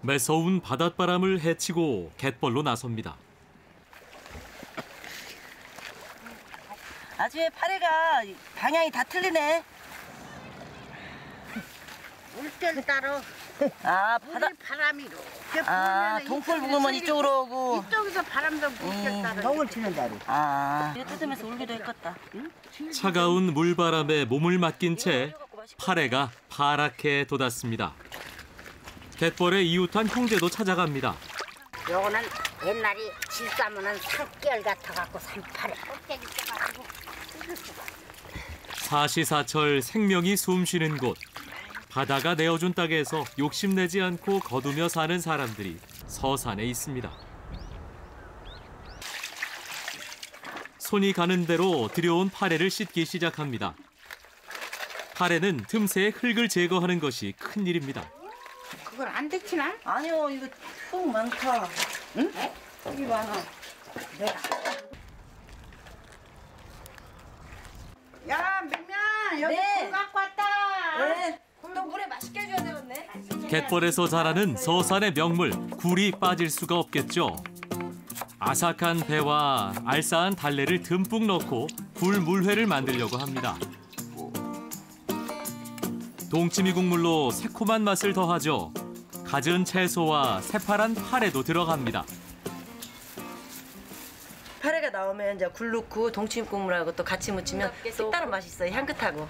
매서운 바닷바람을 헤치고 갯벌로 나섭니다. 아침에 파래가 방향이 다 틀리네. 물결 따로. 아, 바람이 이렇게 아, 동풀 부으면 이쪽으로 오고. 이쪽에서 바람도 물결 따로. 덩을 치는 자리. 아, 이거 뜯으면서 울기도 했겠다. 응? 차가운 물바람에 몸을 맡긴 채 파래가 파랗게 돋았습니다. 갯벌에 이웃한 형제도 찾아갑니다. 요거는 옛날에 질 싸면은 산결 같아갖고 산파래 꼭대기 껴가지고. 사시사철 생명이 숨쉬는 곳. 바다가 내어준 땅에서 욕심내지 않고 거두며 사는 사람들이 서산에 있습니다. 손이 가는 대로 들여온 파래를 씻기 시작합니다. 파래는 틈새에 흙을 제거하는 것이 큰일입니다. 그걸 안 데치나? 아니요, 이거 흙 많다. 응? 흙이 많아. 내가. 야, 민미야, 여기 네. 굴 갖고 왔다. 네. 또 물에 맛있게 해줘야 되겠네. 갯벌에서 자라는 서산의 명물 굴이 빠질 수가 없겠죠. 아삭한 배와 알싸한 달래를 듬뿍 넣고 굴 물회를 만들려고 합니다. 동치미 국물로 새콤한 맛을 더하죠. 갖은 채소와 새파란 파래도 들어갑니다. 파래가 나오면 이제 굴 넣고 동치미 국물하고 또 같이 무치면 색다른 맛이 있어요. 향긋하고.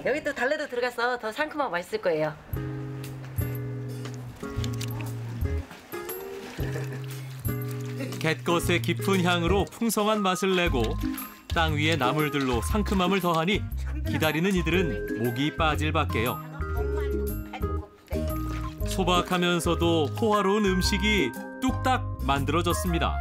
여기 또 달래도 들어가서 더 상큼하고 맛있을 거예요. 갯것의 깊은 향으로 풍성한 맛을 내고 땅 위에 나물들로 상큼함을 더하니 기다리는 이들은 목이 빠질 밖에요. 소박하면서도 호화로운 음식이 뚝딱 만들어졌습니다.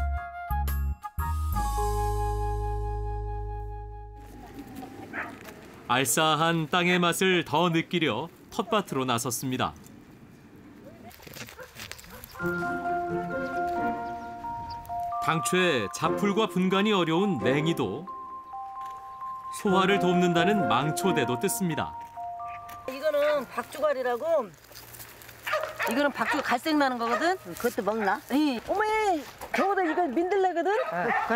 알싸한 땅의 맛을 더 느끼려 텃밭으로 나섰습니다. 당초에 잡풀과 분간이 어려운 냉이도 소화를 돕는다는 망초대도 뜯습니다. 이거는 박주갈이라고. 이거는 박주 갈색 나는 거거든. 그것도 먹나? 이 어머, 저거도 이거 민들레거든.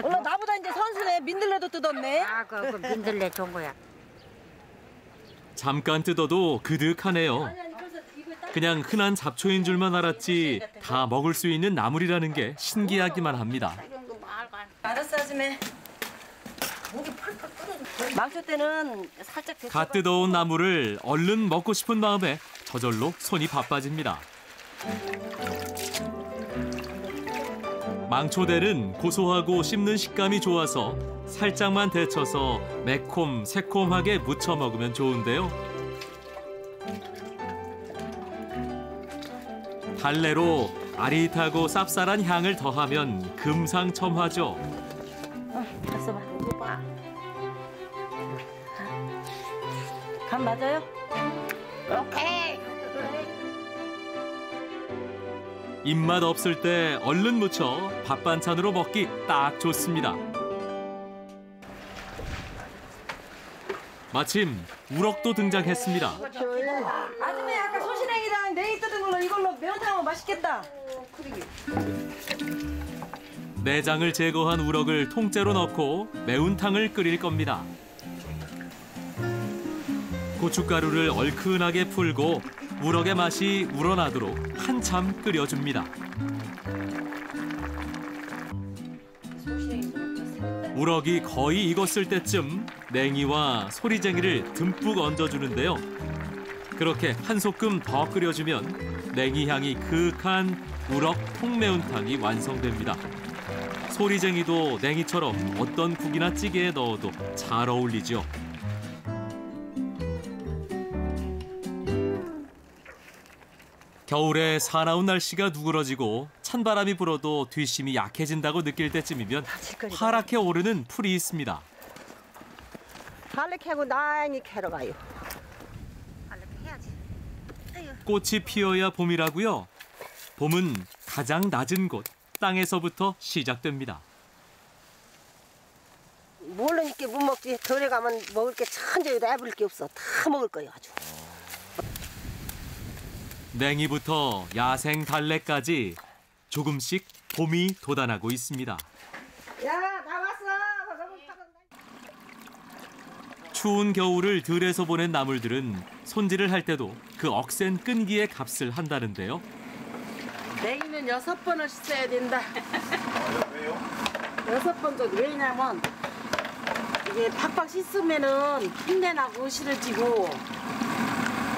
원래 나보다 이제 선수네. 민들레도 뜯었네. 아, 그 민들레 좋은 거야. 잠깐 뜯어도 그득하네요. 그냥 흔한 잡초인 줄만 알았지 다 먹을 수 있는 나물이라는 게 신기하기만 합니다. 알았어, 아줌매. 망초 때는 살짝 갓 뜯어온 나물을 얼른 먹고 싶은 마음에 저절로 손이 바빠집니다. 망초대는 고소하고 씹는 식감이 좋아서 살짝만 데쳐서 매콤, 새콤하게 무쳐 먹으면 좋은데요. 달래로 아릿하고 쌉쌀한 향을 더하면 금상첨화죠. 됐어 봐. 간 맞아요? 오케이. 입맛 없을 때 얼른 무쳐 밥 반찬으로 먹기 딱 좋습니다. 마침 우럭도 등장했습니다. 아줌매 아까 소시랭이랑 냉이 뜯은 걸로 이걸로 매운탕하면 맛있겠다. 내장을 제거한 우럭을 통째로 넣고 매운탕을 끓일 겁니다. 고춧가루를 얼큰하게 풀고 우럭의 맛이 우러나도록 한참 끓여줍니다. 우럭이 거의 익었을 때쯤 냉이와 소리쟁이를 듬뿍 얹어주는데요. 그렇게 한 소끔 더 끓여주면 냉이 향이 그윽한 우럭 통매운탕이 완성됩니다. 소리쟁이도 냉이처럼 어떤 국이나 찌개에 넣어도 잘 어울리죠. 겨울에 사나운 날씨가 누그러지고 찬바람이 불어도 뒷심이 약해진다고 느낄 때쯤이면 파랗게 오르는 풀이 있습니다. 달래 캐고 나이 캐러 가요. 꽃이 피어야 봄이라고요. 봄은 가장 낮은 곳, 땅에서부터 시작됩니다. 모르니까 못 먹지. 절에 가면 먹을 게 천저에도 애부를 게 없어. 다 먹을 거예요 아주. 냉이부터 야생 달래까지 조금씩 봄이 돋아나고 있습니다. 야, 나왔어. 추운 겨울을 들에서 보낸 나물들은 손질을 할 때도 그 억센 끈기의 값을 한다는데요. 냉이는 6번을 씻어야 된다. 왜요? 6번 정도. 왜냐면 이게 팍팍 씻으면은 흉내 나고 시러지고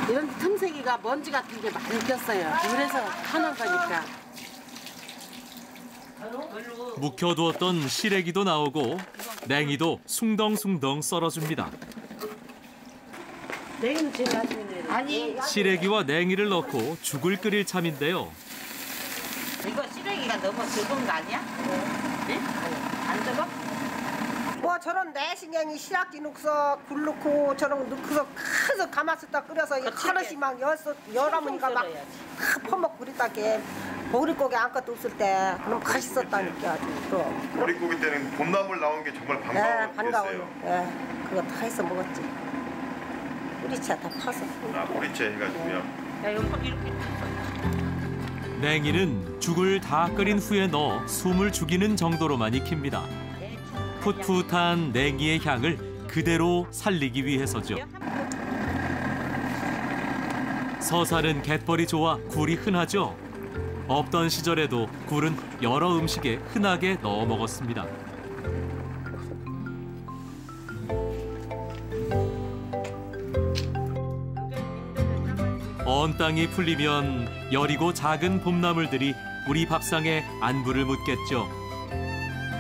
이런 틈새기가 먼지 같은 게 많이 꼈어요. 그래서 하는 거니까. 묵혀두었던 시래기도 나오고 냉이도 숭덩숭덩 썰어줍니다. 냉이는 제일 나중에 아니 시래기와 냉이를 넣고 죽을 끓일 참인데요. 이거 시래기가 너무 적은 거 아니야? 네? 안 적어? 뭐 저런 내신경이 시락기 넣고서 굴 넣고 저런 거 넣고서 커서 가마솥다 끓여서 이 그릇이 막 열어보니까 막 퍼먹고 그랬다게 보리고기 아무것도 없을 때 그럼 맛있었다니까 아주 또. 보릿고기 때는 봄나물 나온 게 정말 반가워요. 반가웠겠어요. 예, 그거 다 해서 먹었지. 뿌리채 다 파서. 아, 보리채 해가지고요. 야, 이거 이렇게. 냉이는 죽을 다 끓인 후에 넣어 숨을 죽이는 정도로만 익힙니다. 풋풋한 냉이의 향을 그대로 살리기 위해서죠. 서산은 갯벌이 좋아 굴이 흔하죠. 없던 시절에도 굴은 여러 음식에 흔하게 넣어 먹었습니다. 언 땅이 풀리면 여리고 작은 봄나물들이 우리 밥상에 안부를 묻겠죠.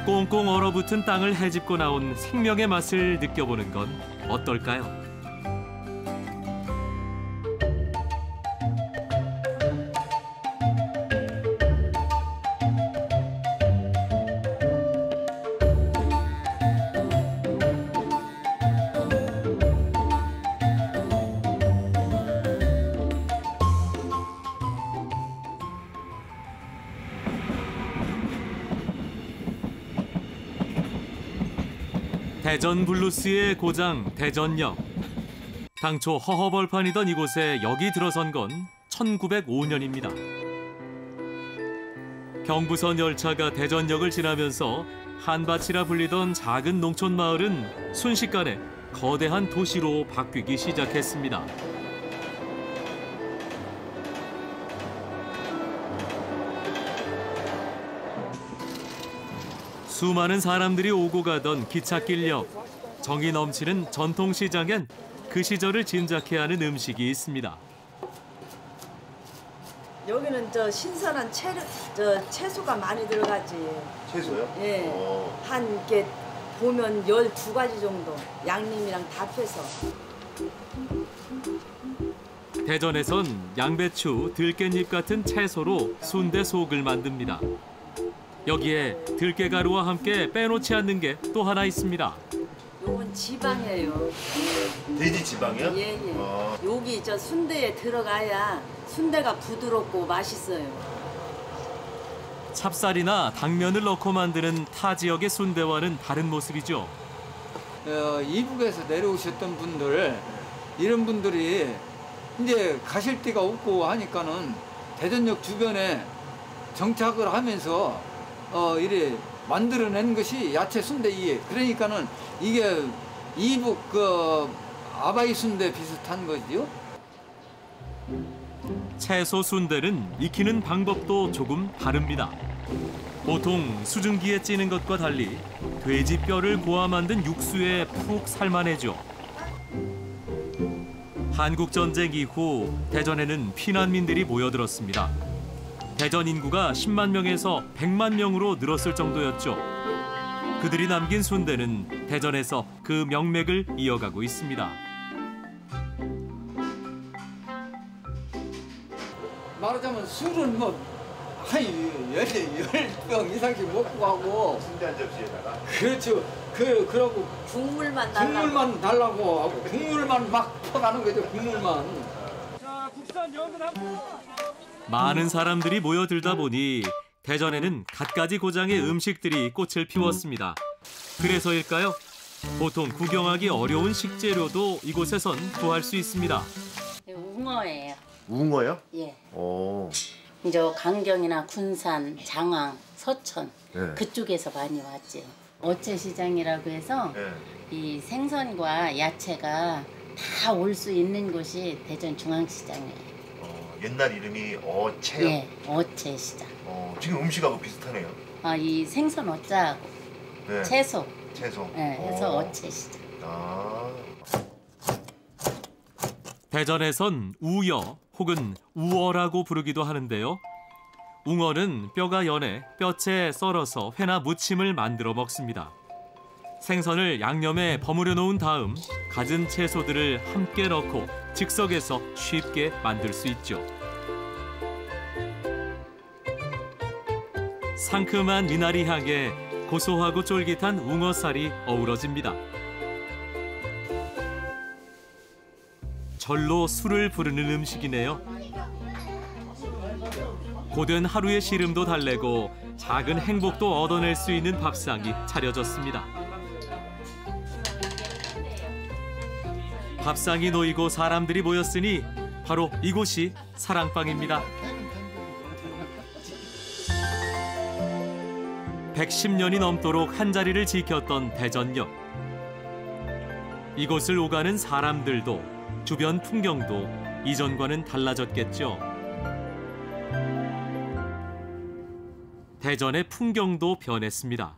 꽁꽁 얼어붙은 땅을 헤집고 나온 생명의 맛을 느껴보는 건 어떨까요? 대전 블루스의 고장 대전역. 당초 허허벌판이던 이곳에 역이 들어선 건 1905년입니다. 경부선 열차가 대전역을 지나면서 한밭이라 불리던 작은 농촌 마을은 순식간에 거대한 도시로 바뀌기 시작했습니다. 수많은 사람들이 오고 가던 기찻길역, 정이 넘치는 전통시장엔 그 시절을 짐작케 하는 음식이 있습니다. 여기는 저 신선한 채소가 많이 들어가지. 채소요? 예. 한 이렇게 보면 12가지 정도 양념이랑 다 빼서. 대전에선 양배추, 들깻잎 같은 채소로 순대 속을 만듭니다. 여기에 들깨가루와 함께 빼놓지 않는 게 또 하나 있습니다. 요건 지방이에요. 돼지 지방이요? 예, 예. 여기 저 순대에 들어가야 순대가 부드럽고 맛있어요. 찹쌀이나 당면을 넣고 만드는 타 지역의 순대와는 다른 모습이죠. 이북에서 내려오셨던 분들, 이런 분들이 이제 가실 데가 없고 하니까는 대전역 주변에 정착을 하면서 이래 만들어낸 것이 야채 순대이에. 그러니까는 이게 이북 그 아바이 순대 비슷한 거죠. 채소 순대는 익히는 방법도 조금 다릅니다. 보통 수증기에 찌는 것과 달리 돼지 뼈를 고아 만든 육수에 푹 삶아내죠. 한국전쟁 이후 대전에는 피난민들이 모여들었습니다. 대전 인구가 10만 명에서 100만 명으로 늘었을 정도였죠. 그들이 남긴 순대는 대전에서 그 명맥을 이어가고 있습니다. 말하자면 술은 한 10병 이상씩 먹고 가고. 순대 한 접시에다가. 그렇죠. 그러고 국물만 달라고. 국물만 달라고 하고 국물만 막 퍼가는 거죠. 국물만. 자, 국산 연근 한 분. 많은 사람들이 모여들다 보니 대전에는 갖가지 고장의 음식들이 꽃을 피웠습니다. 그래서일까요? 보통 구경하기 어려운 식재료도 이곳에선 구할 수 있습니다. 웅어예요. 웅어요? 예. 오. 이제 강경이나 군산, 장항, 서천 네. 그쪽에서 많이 왔죠. 어채시장이라고 해서 이 생선과 야채가 다 올 수 있는 곳이 대전 중앙시장이에요. 옛날 이름이 어채요? 예, 어채시장. 지금 음식하고 비슷하네요. 아, 이 생선 어짜하고 네. 채소. 채소. 네, 그래서 어채시장. 대전에선 우여 혹은 우어라고 부르기도 하는데요. 웅어는 뼈가 연해 뼈채 썰어서 회나 무침을 만들어 먹습니다. 생선을 양념에 버무려 놓은 다음 갖은 채소들을 함께 넣고 즉석에서 쉽게 만들 수 있죠. 상큼한 미나리 향에 고소하고 쫄깃한 웅어살이 어우러집니다. 절로 술을 부르는 음식이네요. 고된 하루의 시름도 달래고 작은 행복도 얻어낼 수 있는 밥상이 차려졌습니다. 밥상이 놓이고 사람들이 모였으니 바로 이곳이 사랑방입니다. 110년이 넘도록 한자리를 지켰던 대전역. 이곳을 오가는 사람들도 주변 풍경도 이전과는 달라졌겠죠. 대전의 풍경도 변했습니다.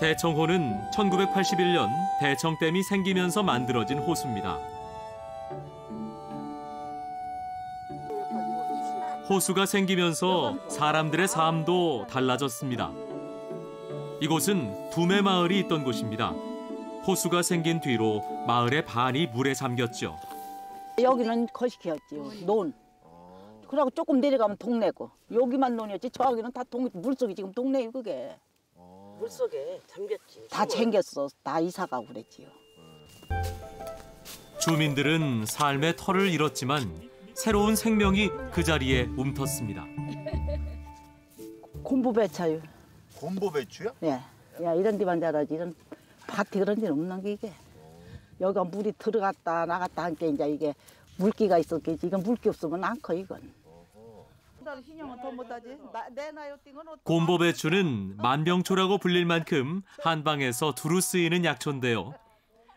대청호는 1981년 대청댐이 생기면서 만들어진 호수입니다. 호수가 생기면서 사람들의 삶도 달라졌습니다. 이곳은 두매마을이 있던 곳입니다. 호수가 생긴 뒤로 마을의 반이 물에 잠겼죠. 여기는 거시기였지요. 논. 그러고 조금 내려가면 동네고. 여기만 논이었지. 저기는 다 물속이 지금 동네예요, 그게. 물속에 잠겼지. 다 잠겼어. 다 이사가고 그랬지요. 주민들은 삶의 터를 잃었지만 새로운 생명이 그 자리에 움텄습니다. 곰보배차요. 곰보배추요? 예. 야, 이런 데만 자라지. 이런 밭이 그런 데는 없는 게 이게. 여기가 물이 들어갔다 나갔다 한 게 이제 이게 물기가 있었겠지. 이건 물기 없으면 안 커, 이건. 곰보배추는 만병초라고 불릴 만큼 한방에서 두루 쓰이는 약초인데요.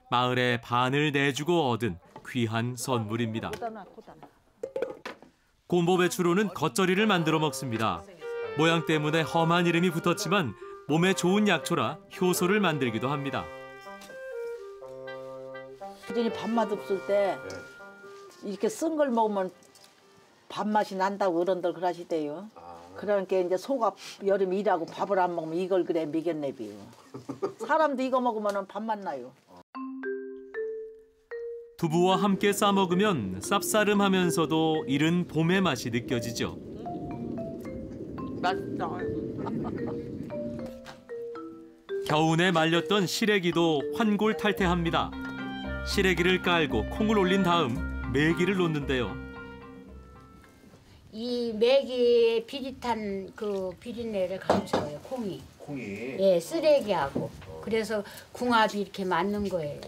마을의 반을 내주고 얻은 귀한 선물입니다. 곰보배추로는 겉절이를 만들어 먹습니다. 모양 때문에 험한 이름이 붙었지만 몸에 좋은 약초라 효소를 만들기도 합니다. 여전히 밥맛 없을 때 이렇게 쓴 걸 먹으면 밥맛이 난다고 어른들 그러시대요. 그러니까 이제 소가 여름 일하고 밥을 안 먹으면 이걸 그래 먹였네비요. 사람도 이거 먹으면 밥맛 나요. 두부와 함께 싸 먹으면 쌉싸름하면서도 이른 봄의 맛이 느껴지죠. 맛있다. 겨우내 말렸던 시래기도 환골탈태합니다. 시래기를 깔고 콩을 올린 다음 메기를 놓는데요. 이 메기의 비릿한 그 비린내를 감싸요, 콩이. 예, 쓰레기하고. 그래서 궁합이 이렇게 맞는 거예요.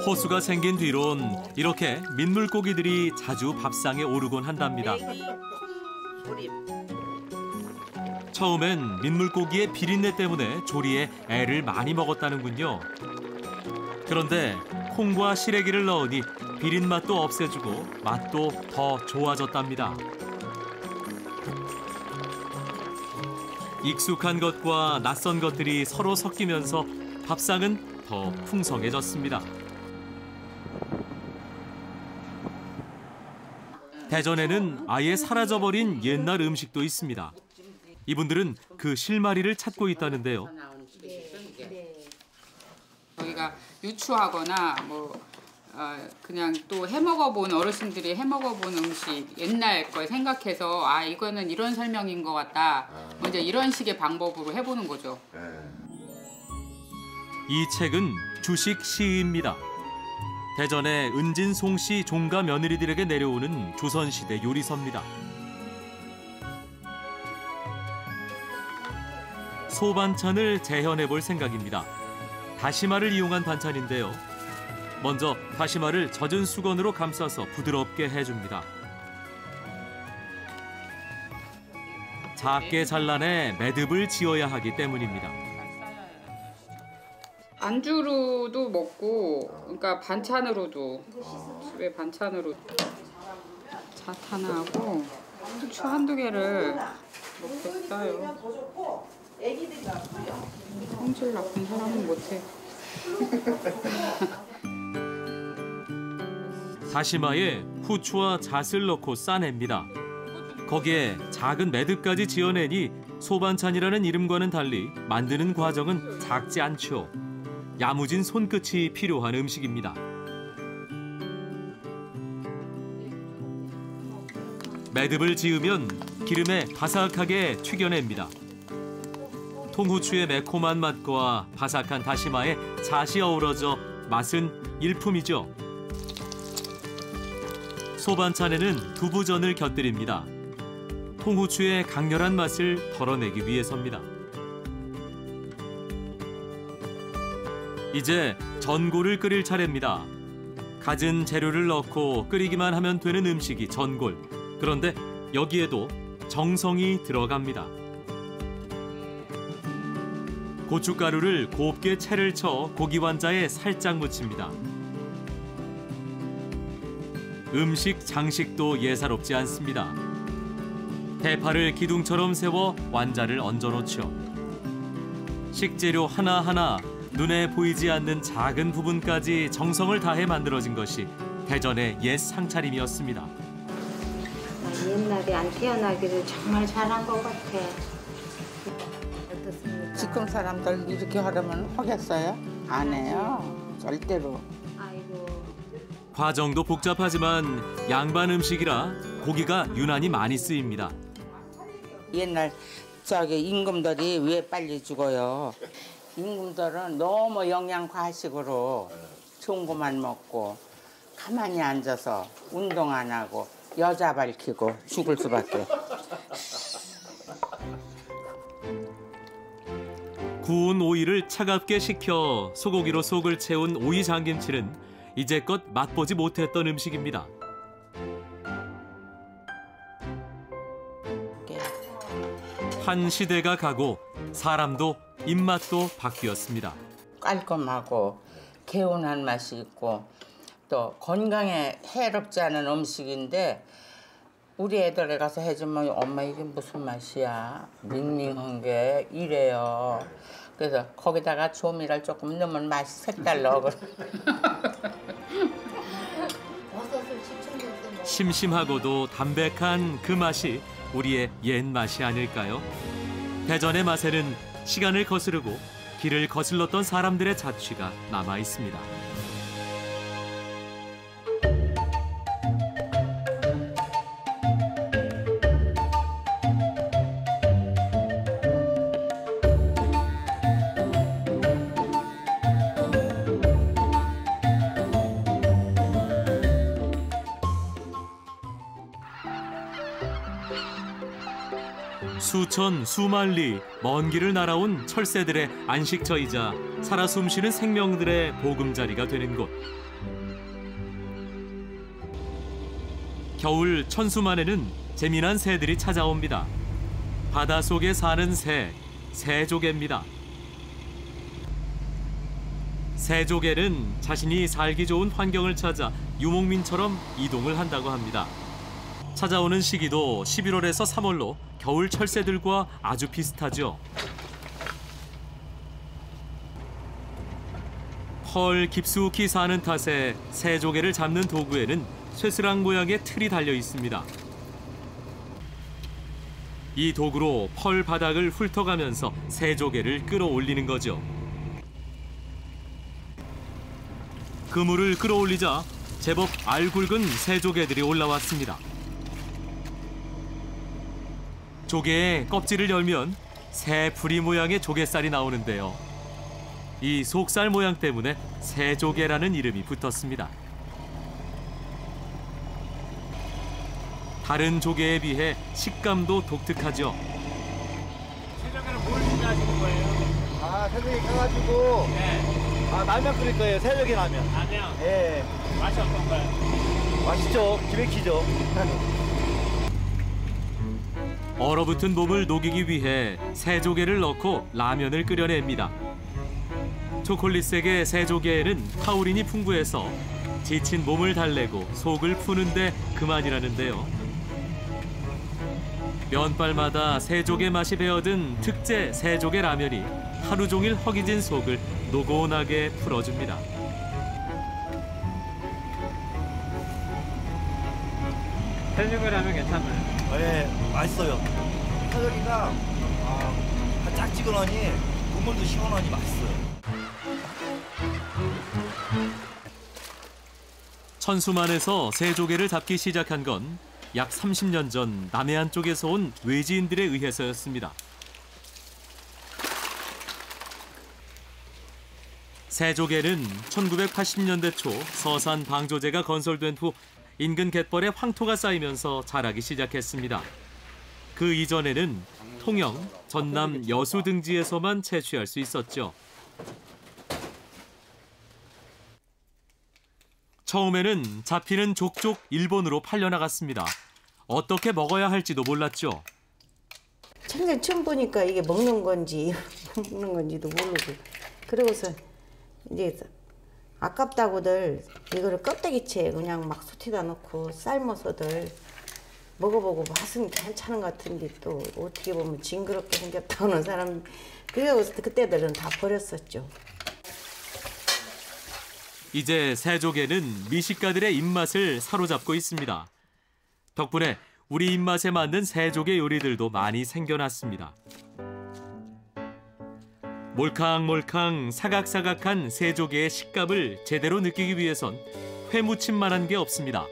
호수가 생긴 뒤론 이렇게 민물고기들이 자주 밥상에 오르곤 한답니다. 처음엔 민물고기의 비린내 때문에 조리에 애를 많이 먹었다는군요. 그런데 콩과 시래기를 넣으니 비린 맛도 없애주고 맛도 더 좋아졌답니다. 익숙한 것과 낯선 것들이 서로 섞이면서 밥상은 더 풍성해졌습니다. 대전에는 아예 사라져버린 옛날 음식도 있습니다. 이분들은 그 실마리를 찾고 있다는데요. 저희가 유추하거나 그냥 또 해먹어본 어르신들이 해먹어본 음식 옛날 걸 생각해서 아 이거는 이런 설명인 것 같다. 이제 이런 식의 방법으로 해보는 거죠. 이 책은 주식 시입니다. 대전의 은진 송씨 종가 며느리들에게 내려오는 조선시대 요리서입니다. 소반찬을 재현해 볼 생각입니다. 다시마를 이용한 반찬인데요. 먼저 다시마를 젖은 수건으로 감싸서 부드럽게 해줍니다. 작게 잘라내 매듭을 지어야 하기 때문입니다. 안주로도 먹고, 그러니까 반찬으로도, 집에 반찬으로 잣 하나하고 후추 한두 개를 이렇게 써요. 성질 나쁜 사람은 못해. 다시마에 후추와 잣을 넣고 싸냅니다. 거기에 작은 매듭까지 지어내니 소반찬이라는 이름과는 달리 만드는 과정은 작지 않죠. 야무진 손끝이 필요한 음식입니다. 매듭을 지으면 기름에 바삭하게 튀겨냅니다. 통후추의 매콤한 맛과 바삭한 다시마의 잣이 어우러져 맛은 일품이죠. 소반찬에는 두부전을 곁들입니다. 통후추의 강렬한 맛을 덜어내기 위해서입니다. 이제 전골을 끓일 차례입니다. 갖은 재료를 넣고 끓이기만 하면 되는 음식이 전골. 그런데 여기에도 정성이 들어갑니다. 고춧가루를 곱게 채를 쳐 고기 완자에 살짝 묻힙니다. 음식 장식도 예사롭지 않습니다. 대파를 기둥처럼 세워 완자를 얹어놓죠. 식재료 하나하나 눈에 보이지 않는 작은 부분까지 정성을 다해 만들어진 것이 대전의 옛 상차림이었습니다. 옛날에 안 태어나기를 정말 잘한 것 같아. 지금 사람들 이렇게 하려면 하겠어요? 안 해요. 절대로. 과정도 복잡하지만 양반 음식이라 고기가 유난히 많이 쓰입니다. 옛날 저기 임금들이 왜 빨리 죽어요? 임금들은 너무 영양 과식으로 좋은 것만 먹고 가만히 앉아서 운동 안 하고 여자 밝히고 죽을 수밖에. 구운 오이를 차갑게 식혀 소고기로 속을 채운 오이 장김치는 이제껏 맛보지 못했던 음식입니다. 한 시대가 가고 사람도 입맛도 바뀌었습니다. 깔끔하고 개운한 맛이 있고 또 건강에 해롭지 않은 음식인데 우리 애들에 가서 해주면 엄마 이게 무슨 맛이야? 밍밍한 게 이래요. 그래서 거기다가 조미를 조금 넣으면 맛이 색달라. 심심하고도 담백한 그 맛이 우리의 옛 맛이 아닐까요? 대전의 맛에는 시간을 거스르고 길을 거슬렀던 사람들의 자취가 남아 있습니다. 수천 수만 리 먼 길을 날아온 철새들의 안식처이자 살아 숨쉬는 생명들의 보금자리가 되는 곳. 겨울 천수만에는 재미난 새들이 찾아옵니다. 바닷속에 사는 새, 새조개입니다. 새조개는 자신이 살기 좋은 환경을 찾아 유목민처럼 이동을 한다고 합니다. 찾아오는 시기도 11월에서 3월로 겨울 철새들과 아주 비슷하죠. 펄 깊숙이 사는 탓에 새조개를 잡는 도구에는 쇠스랑 모양의 틀이 달려 있습니다. 이 도구로 펄 바닥을 훑어가면서 새조개를 끌어올리는 거죠. 그물을 끌어올리자 제법 알굵은 새조개들이 올라왔습니다. 조개의 껍질을 열면 새 부리 모양의 조개살이 나오는데요. 이 속살 모양 때문에 새조개라는 이름이 붙었습니다. 다른 조개에 비해 식감도 독특하죠. 새조개는 뭘 준비하시는 거예요? 아, 새조개 가가지고 라면 끓일 거예요. 새조개 라면. 라면? 예. 맛이 어떤가요? 맛있죠. 기백히죠. 얼어붙은 몸을 녹이기 위해 새조개를 넣고 라면을 끓여냅니다. 초콜릿색의 새조개에는 타우린이 풍부해서 지친 몸을 달래고 속을 푸는데 그만이라는데요. 면발마다 새조개 맛이 배어든 특제 새조개 라면이 하루 종일 허기진 속을 노곤하게 풀어줍니다. 새조개 라면 괜찮나요? 네, 맛있어요. 새조개가 짝지근하니 국물도 시원하니 맛있어요. 천수만에서 새조개를 잡기 시작한 건 약 30년 전 남해안 쪽에서 온 외지인들에 의해서였습니다. 새조개는 1980년대 초 서산 방조제가 건설된 후 인근 갯벌에 황토가 쌓이면서 자라기 시작했습니다. 그 이전에는 통영, 전남 여수 등지에서만 채취할 수 있었죠. 처음에는 잡히는 족족 일본으로 팔려나갔습니다. 어떻게 먹어야 할지도 몰랐죠. 생전 처음 보니까 이게 먹는 건지 먹는 건지도 모르고 그러고서 이제 아깝다고들 이거를 껍데기채 그냥 막 솥에다 넣고 삶아서들 먹어보고 맛은 괜찮은 것 같은데 또 어떻게 보면 징그럽게 생겼다 하는 사람 그래서 그때들은 다 버렸었죠. 이제 새조개는 미식가들의 입맛을 사로잡고 있습니다. 덕분에 우리 입맛에 맞는 새조개 요리들도 많이 생겨났습니다. 몰캉몰캉 사각사각한 새조개의 식감을 제대로 느끼기 위해선 회무침만한 게 없습니다.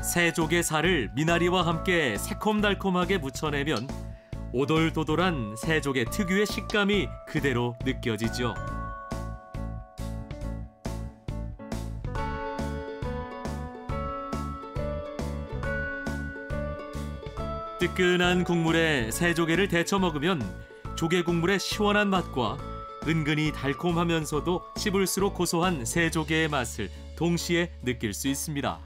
새조개 살을 미나리와 함께 새콤달콤하게 무쳐내면 오돌도돌한 새조개 특유의 식감이 그대로 느껴지죠. 뜨끈한 국물에 새조개를 데쳐 먹으면 조개 국물의 시원한 맛과 은근히 달콤하면서도 씹을수록 고소한 새조개의 맛을 동시에 느낄 수 있습니다.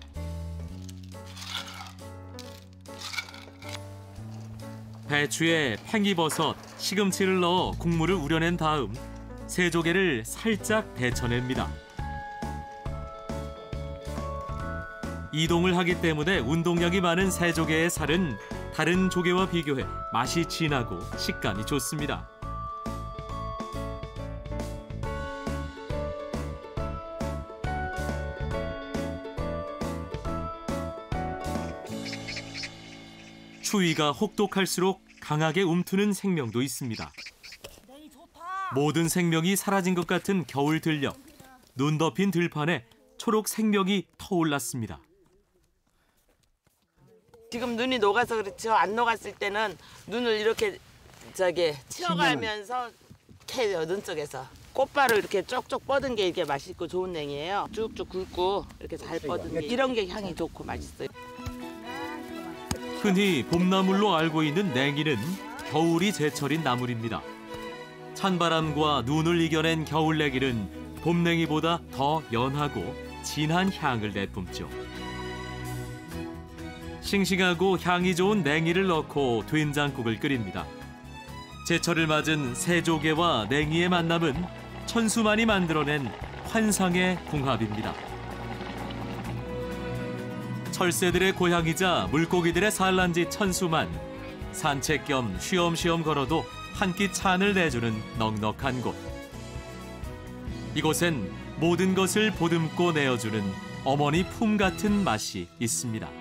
배추에 팽이버섯, 시금치를 넣어 국물을 우려낸 다음 새조개를 살짝 데쳐냅니다. 이동을 하기 때문에 운동량이 많은 새조개의 살은 다른 조개와 비교해 맛이 진하고 식감이 좋습니다. 추위가 혹독할수록 강하게 움트는 생명도 있습니다. 모든 생명이 사라진 것 같은 겨울 들녘, 눈 덮인 들판에 초록 생명이 터올랐습니다. 지금 눈이 녹아서 그렇죠. 안 녹았을 때는 눈을 이렇게 치워가면서 캐요. 눈 속에서 꽃발을 이렇게 쪽쪽 뻗은 게 이렇게 맛있고 좋은 냉이에요. 쭉쭉 굵고 이렇게 잘 뻗은 게 이런 게 향이 좋고 맛있어요. 흔히 봄나물로 알고 있는 냉이는 겨울이 제철인 나물입니다. 찬바람과 눈을 이겨낸 겨울 냉이는 봄냉이보다 더 연하고 진한 향을 내뿜죠. 싱싱하고 향이 좋은 냉이를 넣고 된장국을 끓입니다. 제철을 맞은 새조개와 냉이의 만남은 천수만이 만들어낸 환상의 궁합입니다. 철새들의 고향이자 물고기들의 산란지 천수만. 산책 겸 쉬엄쉬엄 걸어도 한 끼 찬을 내주는 넉넉한 곳. 이곳엔 모든 것을 보듬고 내어주는 어머니 품 같은 맛이 있습니다.